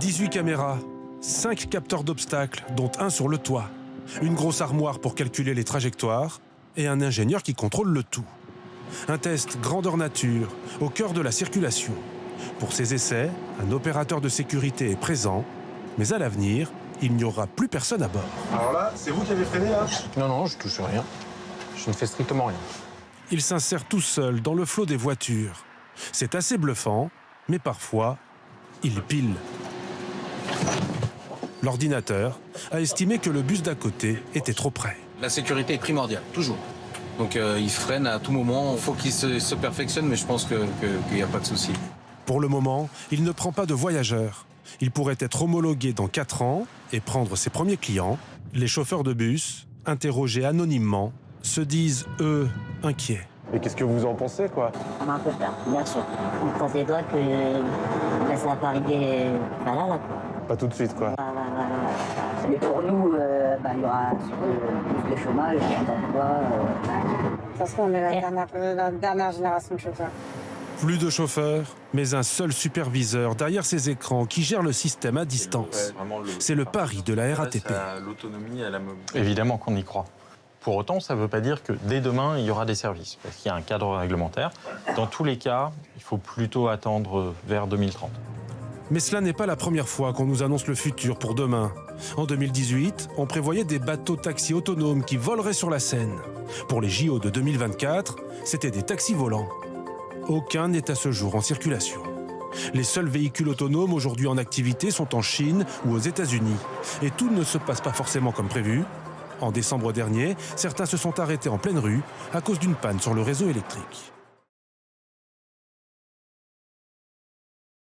18 caméras, 5 capteurs d'obstacles, dont un sur le toit, une grosse armoire pour calculer les trajectoires et un ingénieur qui contrôle le tout. Un test grandeur nature, au cœur de la circulation. Pour ces essais, un opérateur de sécurité est présent, mais à l'avenir, il n'y aura plus personne à bord. Alors là, c'est vous qui avez freiné, là? Non, non, je touche rien. Je ne fais strictement rien. Il s'insère tout seul dans le flot des voitures. C'est assez bluffant, mais parfois, il pile. L'ordinateur a estimé que le bus d'à côté était trop près. La sécurité est primordiale, toujours. Donc il freine à tout moment, il faut qu'il se perfectionne, mais je pense qu'il n'y a pas de souci. Pour le moment, il ne prend pas de voyageurs. Il pourrait être homologué dans 4 ans et prendre ses premiers clients. Les chauffeurs de bus, interrogés anonymement, se disent, eux, inquiets. Et qu'est-ce que vous en pensez, quoi? On a un peu peur, bien sûr. On croise les doigts que ça va pas arriver là, quoi. Pas tout de suite, quoi. Mais pour nous, il y aura plus de chômage, d'emploi. De toute façon, on est la dernière génération de chauffeurs. Plus de chauffeurs, mais un seul superviseur derrière ces écrans qui gère le système à distance. C'est le pari de la RATP. L'autonomie à la mobilité. Évidemment qu'on y croit. Pour autant, ça ne veut pas dire que dès demain, il y aura des services, parce qu'il y a un cadre réglementaire. Dans tous les cas, il faut plutôt attendre vers 2030. Mais cela n'est pas la première fois qu'on nous annonce le futur pour demain. En 2018, on prévoyait des bateaux taxis autonomes qui voleraient sur la Seine. Pour les JO de 2024, c'était des taxis volants. Aucun n'est à ce jour en circulation. Les seuls véhicules autonomes aujourd'hui en activité sont en Chine ou aux États-Unis. Et tout ne se passe pas forcément comme prévu. En décembre dernier, certains se sont arrêtés en pleine rue à cause d'une panne sur le réseau électrique.